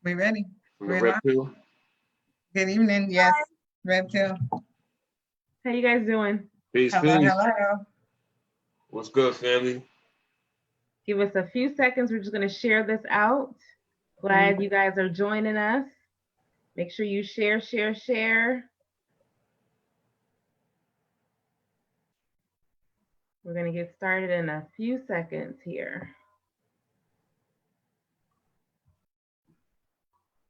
We ready? From the Red Pill. Good evening. Yes, Red Pill. How you guys doing? Peace, Hello, peace. hello. What's good, family? Give us a few seconds. We're just going to share this out. Glad you guys are joining us. Make sure you share. We're going to get started in a few seconds here.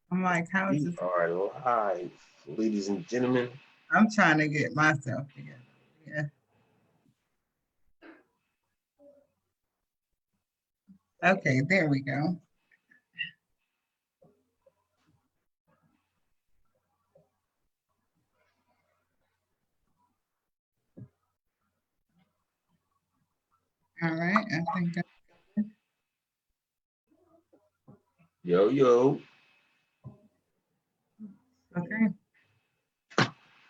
I'm like, how is We this? are live, ladies and gentlemen. I'm trying to get myself together. Yeah. Okay, there we go. All right, I think. Yo. Okay.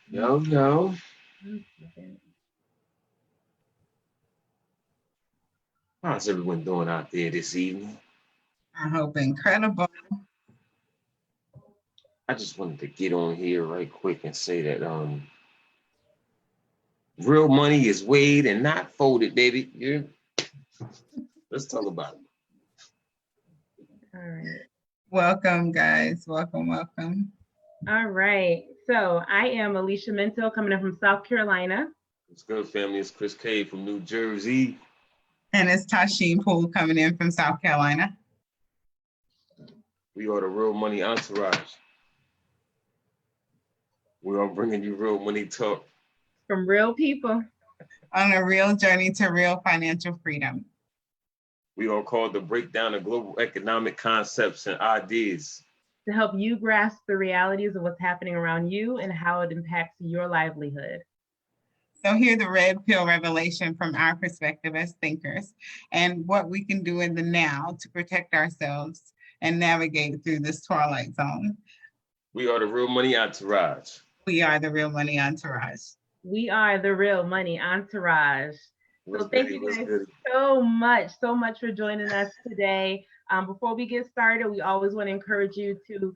Yo. How's everyone doing out there this evening? I hope incredible. I just wanted to get on here right quick and say that real money is weighed and not folded, baby. Yeah. Let's talk about it. All right. Welcome, guys. Welcome. All right. So I am Alicia Minto coming in from South Carolina. What's good, family? It's Chris K from New Jersey. And it's Tasheen Poole coming in from South Carolina. We are the Real Money Entourage. We are bringing you real money talk. From real people. On a real journey to real financial freedom. We are called to break down the global economic concepts and ideas. To help you grasp the realities of what's happening around you and how it impacts your livelihood. So here's the red pill revelation from our perspective as thinkers and what we can do in the now to protect ourselves and navigate through this twilight zone. We are the Real Money Entourage. We are the Real Money Entourage. We are the Real Money Entourage. So thank you guys so much for joining us today. Before we get started, we always want to encourage you to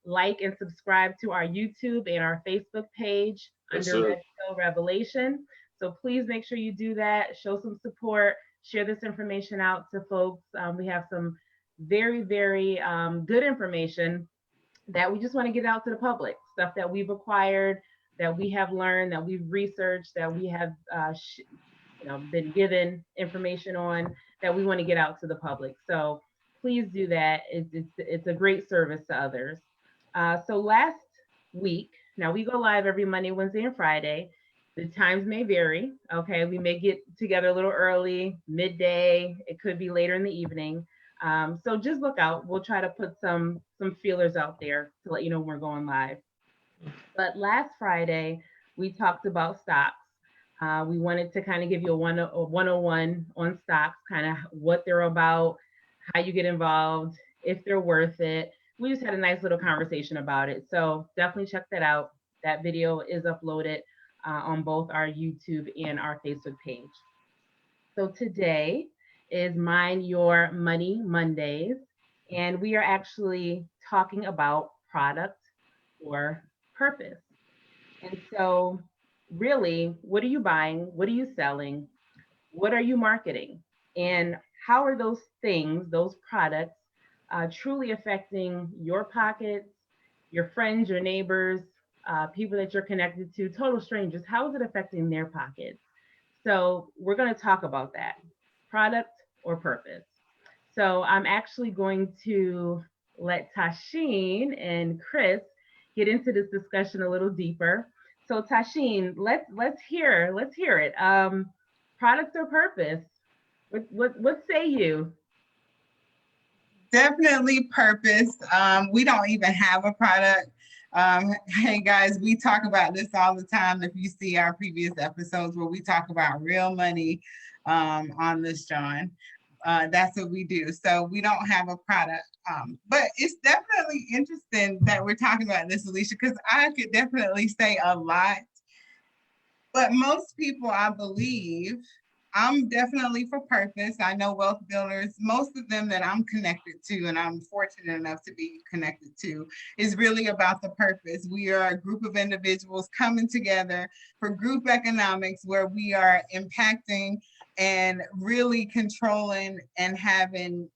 like and subscribe to our YouTube and our Facebook page under Red Pill Revelation. So please make sure you do that. Show some support. Share this information out to folks. We have some very, very good information that we just want to get out to the public. Stuff that we've acquired, that we have learned, that we've researched, that we have been given information on, that we want to get out to the public. So please do that. It's a great service to others. So last week, now we go live every Monday, Wednesday, and Friday. The times may vary. Okay, we may get together a little early, midday. It could be later in the evening. So just look out. We'll try to put some feelers out there to let you know when we're going live. But last Friday, we talked about stocks. We wanted to kind of give you a 101 on stocks, kind of what they're about, how you get involved, if they're worth it. We just had a nice little conversation about it. So definitely check that out. That video is uploaded on both our YouTube and our Facebook page. So today is Mind Your Money Mondays, and we are actually talking about product or purpose. And so really, what are you buying? What are you selling? What are you marketing? And how are those things, those products, truly affecting your pockets, your friends, your neighbors, people that you're connected to, total strangers? How is it affecting their pockets? So we're going to talk about that, product or purpose. So I'm actually going to let Tasheen and Chris get into this discussion a little deeper. So Tasheen, let's hear it. Product or purpose? What say you? Definitely purpose. We don't even have a product. Hey guys, we talk about this all the time. If you see our previous episodes where we talk about real money on this, John, that's what we do. So we don't have a product. But it's definitely interesting that we're talking about this, Alicia, because I could definitely say a lot. But most people, I believe, I'm definitely for purpose. I know wealth builders, most of them that I'm connected to, and I'm fortunate enough to be connected to, is really about the purpose. We are a group of individuals coming together for group economics where we are impacting and really controlling and having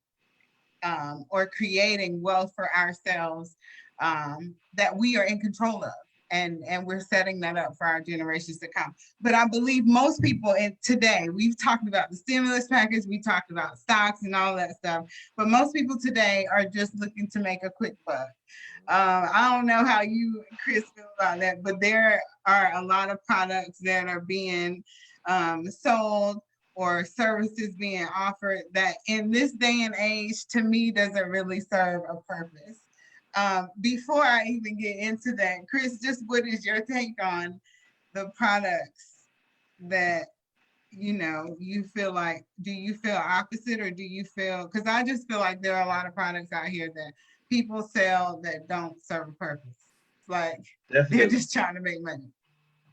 or creating wealth for ourselves that we are in control of. And we're setting that up for our generations to come. But I believe most people today, we've talked about the stimulus package, we talked about stocks and all that stuff, but most people today are just looking to make a quick buck. I don't know how you, Chris, feel about that, but there are a lot of products that are being sold or services being offered that in this day and age, to me, doesn't really serve a purpose. Before I even get into that, Chris, just what is your take on the products that, you feel like, do you feel opposite or do you feel, because I just feel like there are a lot of products out here that people sell that don't serve a purpose. It's like Definitely. they're just trying to make money.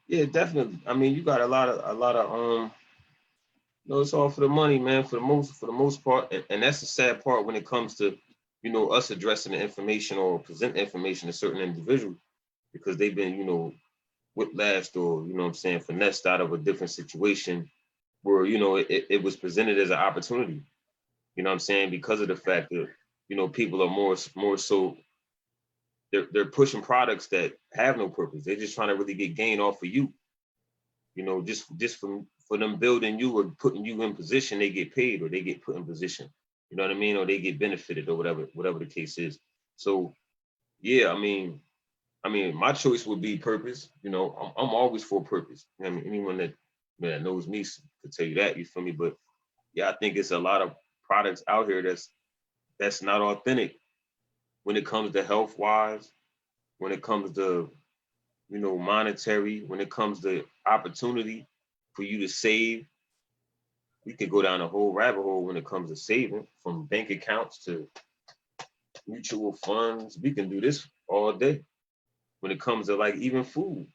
Yeah, definitely. I mean, you got a lot of it's all for the money, man, for the most part. And that's the sad part when it comes to, us addressing the information or present information to certain individuals, because they've been, whiplashed or, finessed out of a different situation where, it was presented as an opportunity, because of the fact that, people are more so, they're pushing products that have no purpose. They're just trying to really get gain off of you, just for them building you or putting you in position, they get paid or they get put in position. You know what I mean? Or they get benefited or whatever the case is. So, yeah, I mean, my choice would be purpose. I'm always for purpose. I mean, anyone that knows me could tell you that. You feel me? But yeah, I think it's a lot of products out here that's not authentic when it comes to health wise, when it comes to monetary, when it comes to opportunity for you to save. We could go down a whole rabbit hole when it comes to saving, from bank accounts to mutual funds. We can do this all day. When it comes to like even food,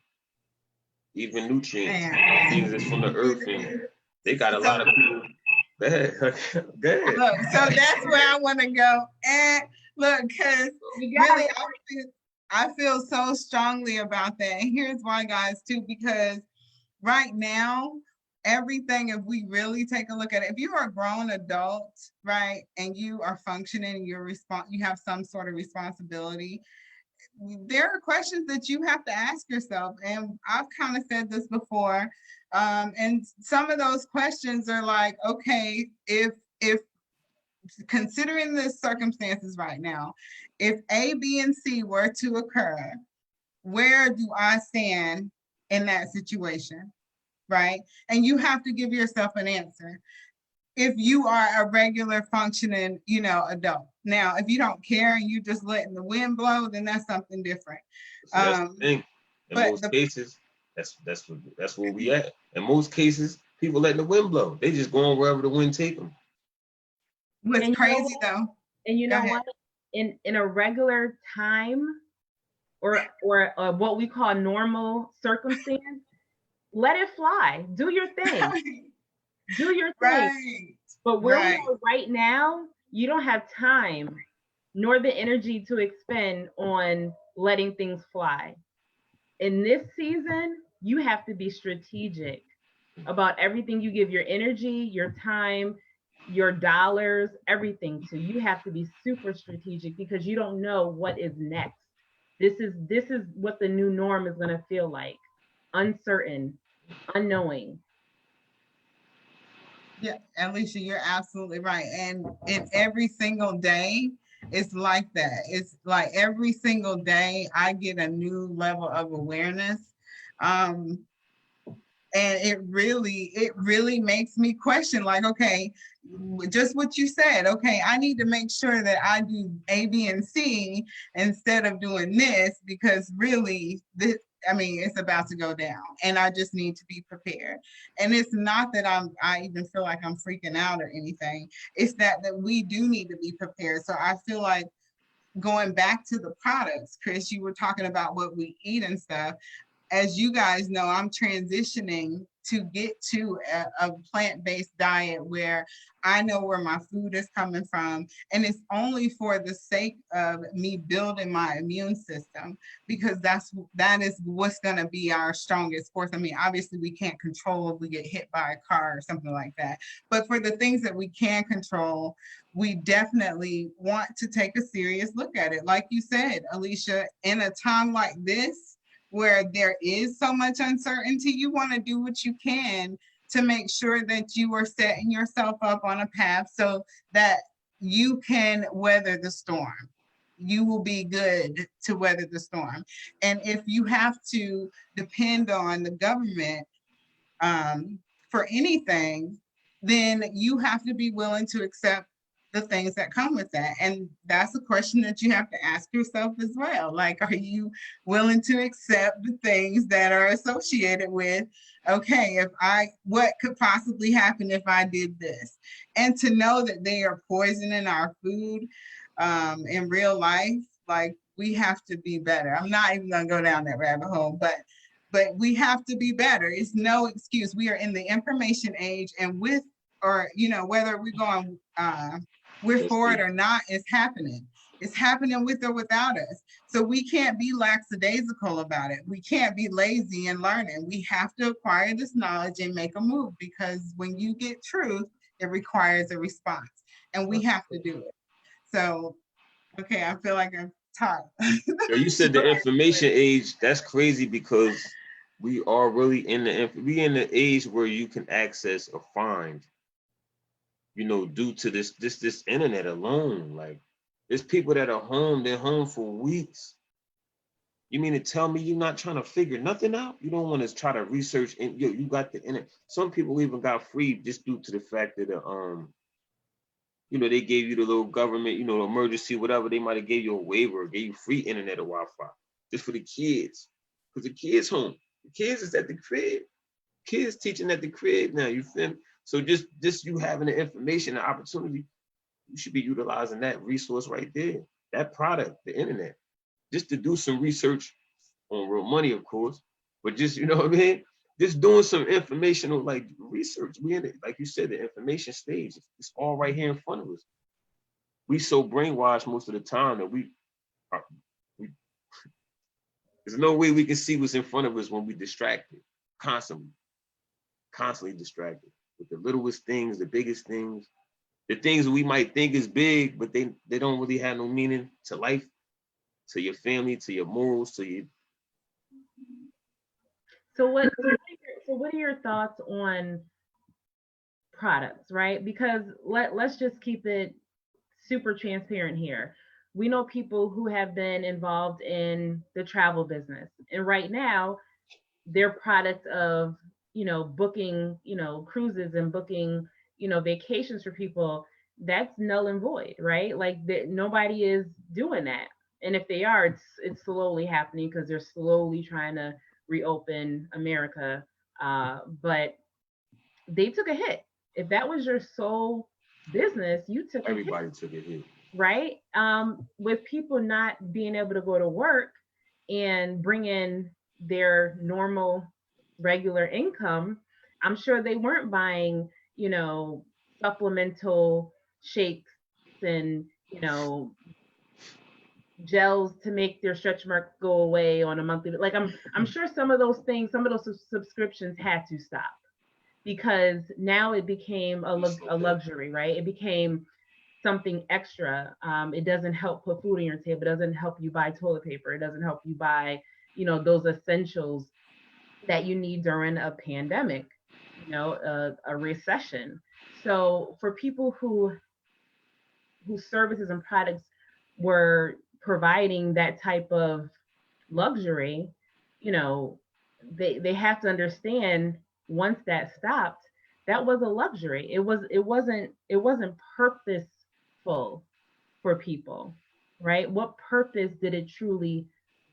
even nutrients, things that's from the earth, and they got a lot of people. Go ahead. Look, so that's where I want to go. And look, because really, I feel so strongly about that. And here's why, guys, too, because right now, everything, if we really take a look at it, if you are a grown adult, right, and you are functioning, you have some sort of responsibility, there are questions that you have to ask yourself. And I've kind of said this before. And some of those questions are like, okay, if considering the circumstances right now, if A, B, and C were to occur, where do I stand in that situation? Right? And you have to give yourself an answer. If you are a regular functioning, adult. Now, if you don't care and you just letting the wind blow, then that's something different. So that's the thing. In most cases, that's where we at. In most cases, people letting the wind blow. They just going wherever the wind take them. What's crazy though? And you know what? In a regular time, or what we call normal circumstance, let it fly. Do your thing. Do your thing. Right. But where we are right now, you don't have time nor the energy to expend on letting things fly. In this season, you have to be strategic about everything you give your energy, your time, your dollars, everything to. You have to be super strategic because you don't know what is next. This is what the new norm is going to feel like. Uncertain, unknowing. Yeah, Alicia, you're absolutely right. And in every single day, it's like that. It's like every single day I get a new level of awareness. And it really makes me question, like, okay, just what you said. Okay, I need to make sure that I do A, B, and C instead of doing this, because really it's about to go down and I just need to be prepared. And it's not that I even feel like I'm freaking out or anything. It's that we do need to be prepared. So I feel like going back to the products, Chris, you were talking about what we eat and stuff. as you guys know, I'm transitioning to get to a plant-based diet where I know where my food is coming from. And it's only for the sake of me building my immune system, because that is what's going to be our strongest force. I mean, obviously we can't control if we get hit by a car or something like that. But for the things that we can control, we definitely want to take a serious look at it. Like you said, Alicia, in a time like this, where there is so much uncertainty, you want to do what you can to make sure that you are setting yourself up on a path so that you can weather the storm. You will be good to weather the storm. And if you have to depend on the government for anything, then you have to be willing to accept the things that come with that. And that's a question that you have to ask yourself as well. Like, are you willing to accept the things that are associated with, okay, what could possibly happen if I did this? And to know that they are poisoning our food in real life, like, we have to be better. I'm not even gonna go down that rabbit hole, but we have to be better. It's no excuse. We are in the information age, and whether we're going we're for it or not, it's happening. It's happening with or without us. So we can't be lackadaisical about it. We can't be lazy in learning. We have to acquire this knowledge and make a move, because when you get truth, it requires a response, and we have to do it. So, okay, I feel like I've talked. You said the information age. That's crazy, because we are really in the age where you can access or find, due to this internet alone. Like, there's people that are home, they're home for weeks. You mean to tell me you're not trying to figure nothing out? You don't want to try to research, and you got the internet. Some people even got free just due to the fact that they gave you the little government, emergency, whatever. They might have gave you a waiver, or gave you free internet or Wi-Fi just for the kids, because the kids home. The kids is at the crib. Kids teaching at the crib now. You feel me? So just you having the information, the opportunity, you should be utilizing that resource right there, that product, the internet, just to do some research on real money, of course, but just, you know what I mean? Just doing some informational, like, research. We in it, like you said, the information stage. It's all right here in front of us. We so brainwashed most of the time that there's no way we can see what's in front of us when we distracted, constantly distracted with the littlest things, the biggest things, the things we might think is big, but they don't really have no meaning to life, to your family, to your morals, to your. So what are your thoughts on products, right? Because let's just keep it super transparent here. We know people who have been involved in the travel business, and right now they're products of, booking, cruises and booking, vacations for people. That's null and void, right? Like, nobody is doing that. And if they are, it's slowly happening, because they're slowly trying to reopen America. But they took a hit. If that was your sole business, you took Everybody took a hit. Right? With people not being able to go to work and bring in their normal, regular income, I'm sure they weren't buying, supplemental shakes and, gels to make their stretch marks go away on a monthly. Like, I'm sure some of those subscriptions had to stop, because now it became a luxury, right? It became something extra. It doesn't help put food on your table. It doesn't help you buy toilet paper. It doesn't help you buy, those essentials that you need during a pandemic, a recession. So for people whose services and products were providing that type of luxury, they have to understand, once that stopped, that was a luxury. It wasn't purposeful for people, right? What purpose did it truly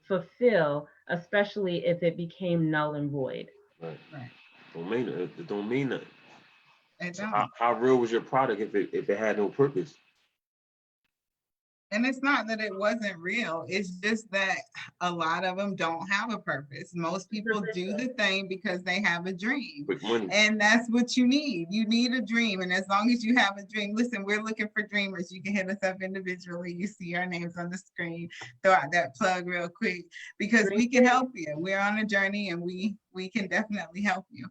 fulfill, especially if it became null and void? Right. It don't mean nothing. It So don't. how real was your product if it had no purpose? And it's not that it wasn't real. It's just that a lot of them don't have a purpose. Most people do the thing because they have a dream. And that's what you need. You need a dream. And as long as you have a dream, listen, we're looking for dreamers. You can hit us up individually. You see our names on the screen. Throw out that plug real quick because we can help you. We're on a journey and we can definitely help you.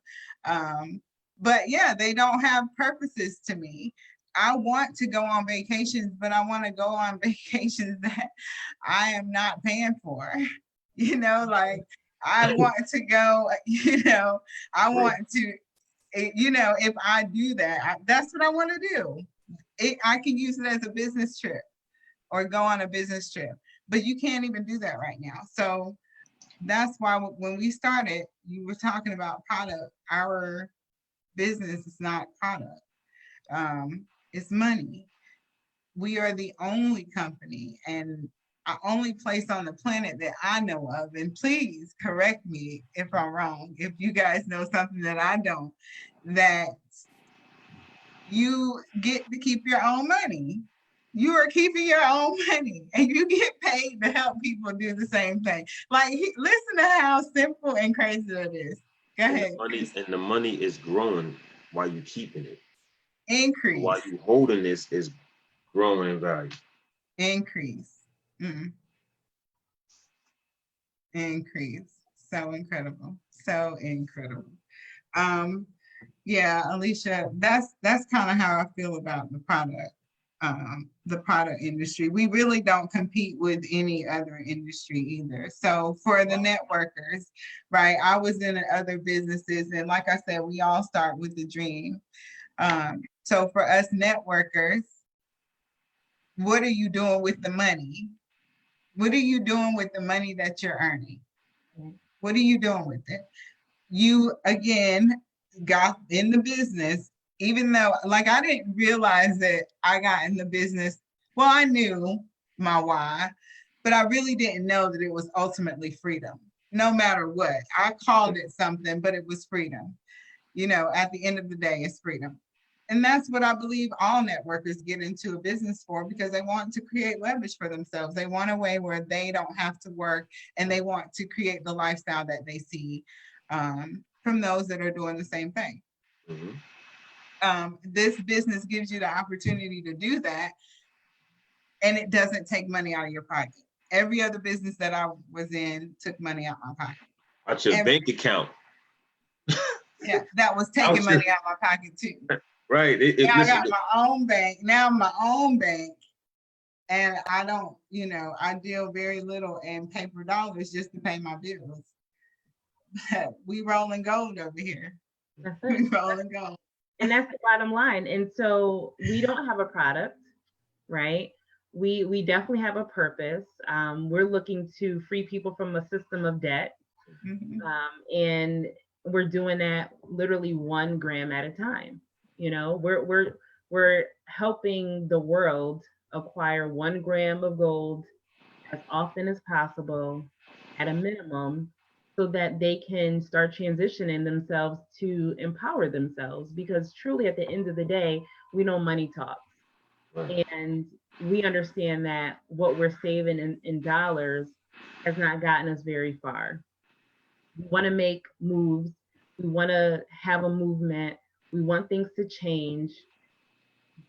But yeah, they don't have purposes to me. I want to go on vacations, but I want to go on vacations that I am not paying for. You know, like I want to go, you know, I want to, you know, if I do that, that's what I want to do. I can use it as a business trip or go on a business trip, but you can't even do that right now. So that's why when we started, you were talking about product. Our business is not product. It's money. We are the only company and only place on the planet that I know of, and please correct me if I'm wrong, if you guys know something that I don't, that you get to keep your own money. You are keeping your own money and you get paid to help people do the same thing. Like, listen to how simple and crazy it is. Go ahead. And the money is growing while you're keeping it. Increase. While you holding this is growing in value. Increase. Increase. So incredible. So incredible. Yeah, Alicia, that's kind of how I feel about the product industry. We really don't compete with any other industry either. So for the networkers, right, I was in other businesses, and like I said, we all start with the dream. So for us networkers, what are you doing with the money? What are you doing with the money that you're earning? What are you doing with it? You, again, got in the business, even though, like, I didn't realize that I got in the business. Well, I knew my why, but I really didn't know that it was ultimately freedom. No matter what, I called it something, but it was freedom. You know, at the end of the day, it's freedom. And that's what I believe all networkers get into a business for, because they want to create leverage for themselves. They want a way where they don't have to work, and they want to create the lifestyle that they see from those that are doing the same thing. This business gives you the opportunity to do that, and it doesn't take money out of your pocket. Every other business that I was in took money out of my pocket. Out your bank account. Yeah, that was taking money out of my pocket too. Right. I got my own bank. Now I'm my own bank. And I don't, you know, I deal very little in paper dollars just to pay my bills. But we rolling gold over here. We rolling gold. And that's the bottom line. And so we don't have a product, right? We definitely have a purpose. We're looking to free people from a system of debt. And we're doing that literally 1 gram at a time. You know, we're helping the world acquire 1 gram of gold as often as possible at a minimum, so that they can start transitioning themselves to empower themselves. Because truly, at the end of the day, we know money talks. Right. And we understand that what we're saving in dollars has not gotten us very far. We want to make moves. We want to have a movement. We want things to change,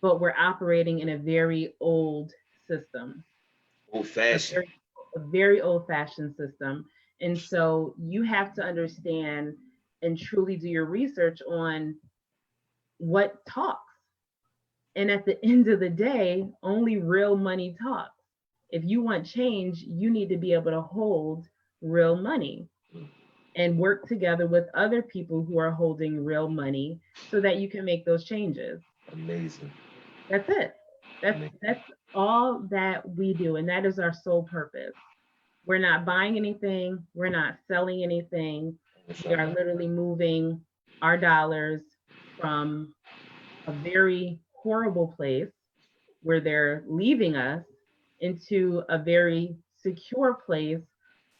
but we're operating in a very old system. Old-fashioned. A very old-fashioned system. And so you have to understand and truly do your research on what talks. And at the end of the day, only real money talks. If you want change, you need to be able to hold real money and work together with other people who are holding real money so that you can make those changes. Amazing. That's it. That's all that we do. And that is our sole purpose. We're not buying anything. We're not selling anything. We are literally moving our dollars from a very horrible place where they're leaving us into a very secure place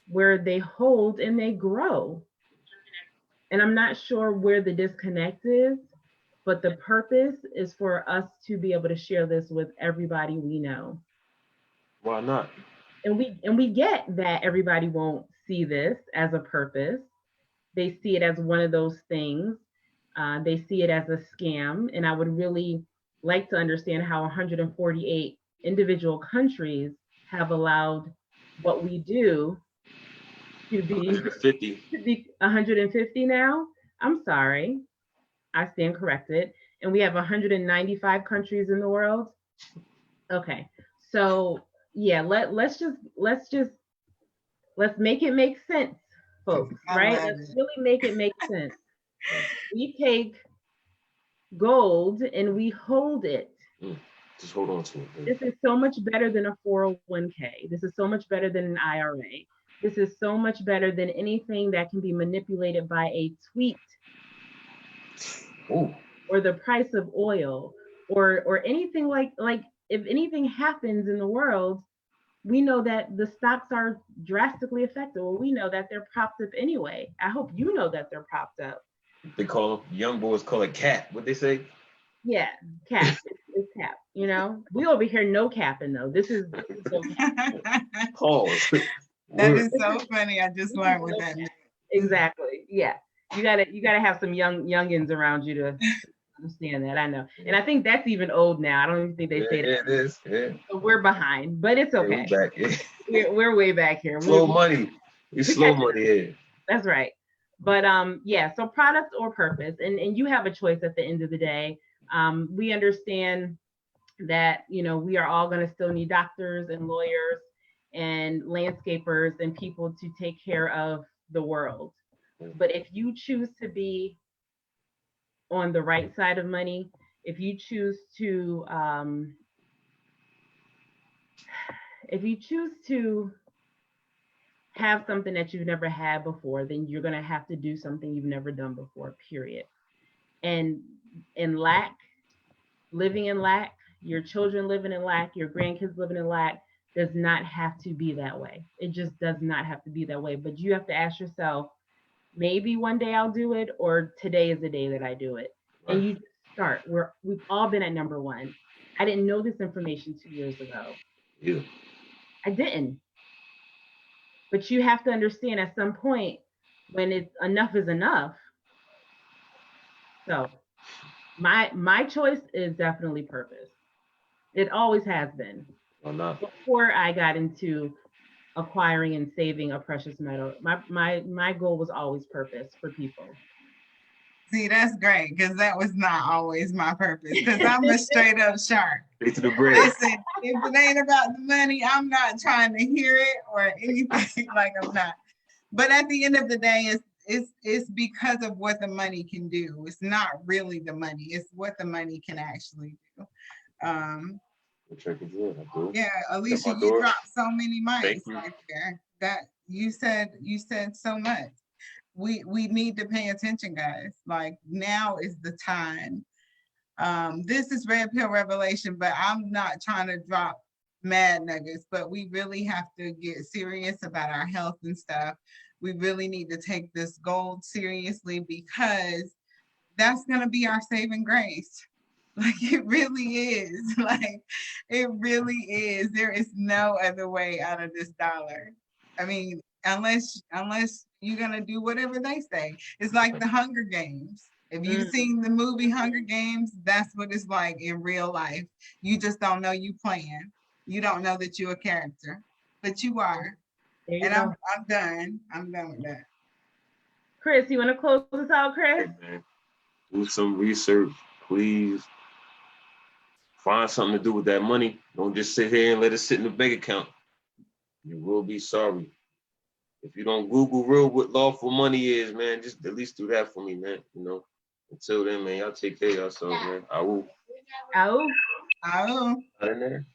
where they hold and they grow. And I'm not sure where the disconnect is, but the purpose is for us to be able to share this with everybody we know. Why not? And we get that everybody won't see this as a purpose. They see it as one of those things. They see it as a scam. And I would really like to understand how 148 individual countries have allowed what we do to be 150 now. I'm sorry. I stand corrected. And we have 195 countries in the world. Okay. So yeah, let's make it make sense, folks, right? Let's really make it make sense. We take gold and we hold it. Just hold on to it. This is so much better than a 401k. This is so much better than an IRA. This is so much better than anything that can be manipulated by a tweet. Ooh. Or the price of oil, or anything like if anything happens in the world, we know that the stocks are drastically affected. Well, we know that they're propped up anyway. I hope you know that they're propped up. They call young boys call it cap. What they say? Yeah, cap. It's cap. You know, we over here no capping though. This is no cap. Pause. That is so funny. I just learned what that means. Exactly. Yeah. You gotta have some youngins around you to understand that. I know. And I think that's even old now. I don't even think they say that. Yeah, it is. Yeah. So we're behind, but it's okay. Yeah, we're back. Yeah. We're way back here. Slow money. It's slow money here. That's right. But yeah, so product or purpose, and you have a choice at the end of the day. We understand that, you know, we are all going to still need doctors and lawyers and landscapers and people to take care of the world. But if you choose to be on the right side of money, if you choose to have something that you've never had before, then you're going to have to do something you've never done before, period. And in lack, living in lack, your children living in lack, your grandkids living in lack, does not have to be that way. It just does not have to be that way. But you have to ask yourself, maybe one day I'll do it, or today is the day that I do it. Right. And you just start. We've all been at number one. I didn't know this information 2 years ago. Yeah. I didn't. But you have to understand at some point when it's enough is enough. So my choice is definitely purpose. It always has been. Well, no. Before I got into acquiring and saving a precious metal, my goal was always purpose for people. See, that's great, because that was not always my purpose, because I'm a straight up shark. Straight to the bread. Listen, if it ain't about the money, I'm not trying to hear it or anything. Like, I'm not. But at the end of the day, it's because of what the money can do. It's not really the money. It's what the money can actually do. Yeah, Alicia, you dropped so many mics right there. That you said so much. We need to pay attention, guys. Like, now is the time. This is Red Pill Revelation, but I'm not trying to drop mad nuggets, but we really have to get serious about our health and stuff. We really need to take this gold seriously, because that's going to be our saving grace. Like, it really is. Like, it really is. There is no other way out of this dollar. I mean, unless you're going to do whatever they say. It's like the Hunger Games. If you've seen the movie Hunger Games, that's what it's like in real life. You just don't know you playing. You don't know that you're a character, but you are. And I'm done. I'm done with that. Chris, you want to close this out, Chris? Hey, man. Do some research, please. Find something to do with that money. Don't just sit here and let it sit in the bank account. You will be sorry. If you don't Google real what lawful money is, man, just at least do that for me, man. You know. Until then, man, y'all take care of yourselves, man. Out in there.